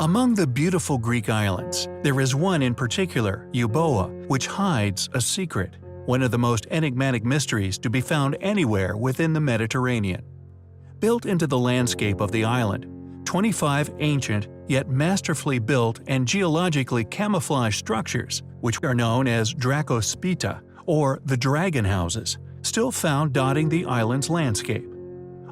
Among the beautiful Greek islands, there is one in particular, Euboea, which hides a secret, one of the most enigmatic mysteries to be found anywhere within the Mediterranean. Built into the landscape of the island, 25 ancient yet masterfully built and geologically camouflaged structures, which are known as Dracospita or the Dragon Houses, still found dotting the island's landscape.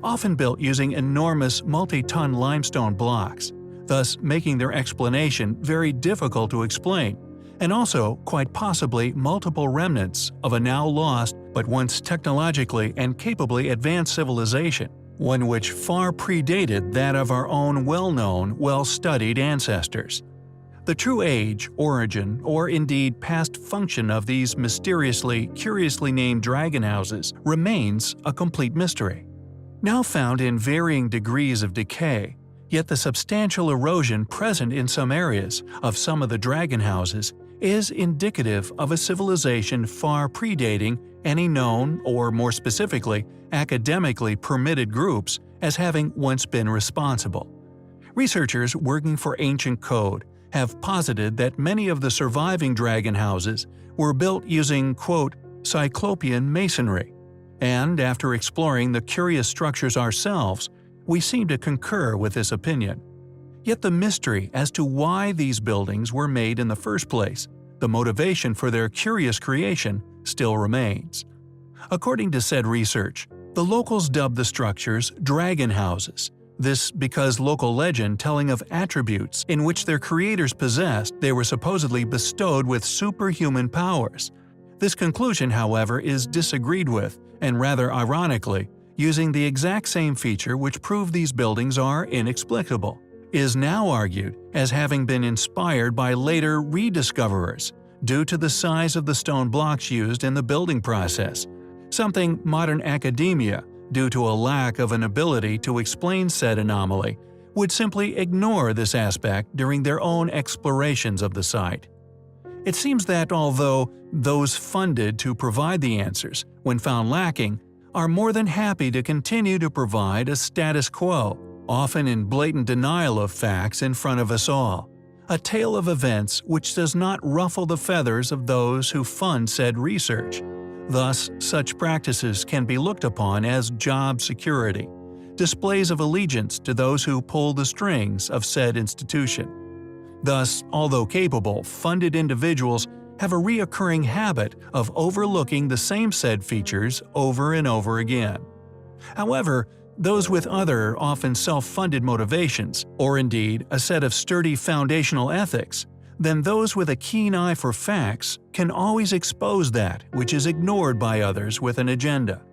Often built using enormous multi-ton limestone blocks, thus making their explanation very difficult to explain, and also quite possibly multiple remnants of a now lost but once technologically and capably advanced civilization, one which far predated that of our own well-known, well-studied ancestors. The true age, origin, or indeed past function of these mysteriously, curiously named dragon houses remains a complete mystery. Now found in varying degrees of decay, yet the substantial erosion present in some areas of some of the dragon houses is indicative of a civilization far predating any known, or more specifically, academically permitted groups as having once been responsible. Researchers working for Ancient Code have posited that many of the surviving dragon houses were built using, quote, Cyclopean masonry, and after exploring the curious structures ourselves, we seem to concur with this opinion. Yet the mystery as to why these buildings were made in the first place, the motivation for their curious creation, still remains. According to said research, the locals dubbed the structures dragon houses, this because local legend telling of attributes in which their creators possessed they were supposedly bestowed with superhuman powers. This conclusion, however, is disagreed with, and rather ironically, using the exact same feature which proved these buildings are inexplicable, is now argued as having been inspired by later rediscoverers due to the size of the stone blocks used in the building process, something modern academia, due to a lack of an ability to explain said anomaly, would simply ignore this aspect during their own explorations of the site. It seems that although those funded to provide the answers, when found lacking, are more than happy to continue to provide a status quo, often in blatant denial of facts in front of us all, a tale of events which does not ruffle the feathers of those who fund said research. Thus, such practices can be looked upon as job security, displays of allegiance to those who pull the strings of said institution. Thus, although capable, funded individuals have a reoccurring habit of overlooking the same said features over and over again. However, those with other, often self-funded motivations, or indeed a set of sturdy foundational ethics, then those with a keen eye for facts can always expose that which is ignored by others with an agenda.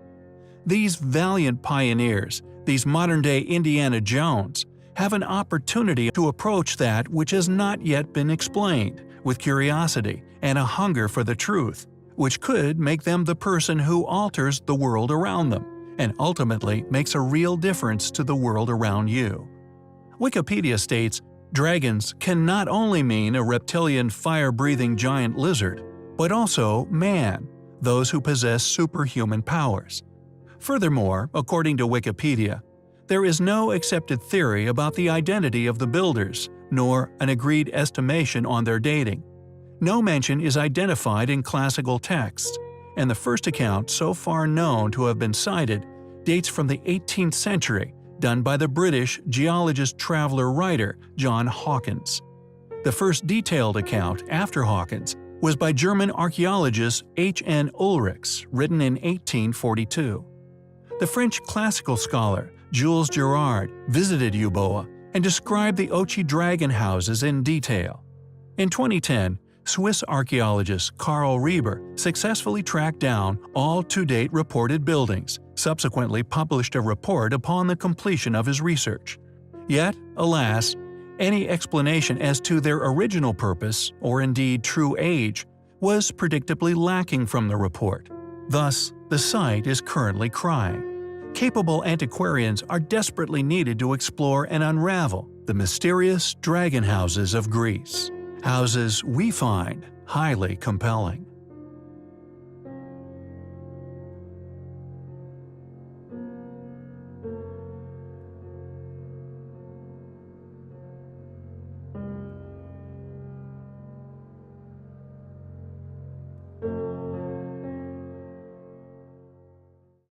These valiant pioneers, these modern-day Indiana Jones, have an opportunity to approach that which has not yet been explained, with curiosity and a hunger for the truth, which could make them the person who alters the world around them, and ultimately makes a real difference to the world around you. Wikipedia states, dragons can not only mean a reptilian fire-breathing giant lizard, but also man, those who possess superhuman powers. Furthermore, according to Wikipedia, there is no accepted theory about the identity of the builders, nor an agreed estimation on their dating. No mention is identified in classical texts, and the first account so far known to have been cited dates from the 18th century, done by the British geologist-traveler-writer John Hawkins. The first detailed account after Hawkins was by German archaeologist H. N. Ulrichs, written in 1842. The French classical scholar Jules Girard visited Euboea and described the Ochi dragon houses in detail. In 2010, Swiss archaeologist Karl Reber successfully tracked down all to-date reported buildings, subsequently published a report upon the completion of his research. Yet, alas, any explanation as to their original purpose, or indeed true age, was predictably lacking from the report. Thus, the site is currently crying. Capable antiquarians are desperately needed to explore and unravel the mysterious dragon houses of Greece. Houses we find highly compelling.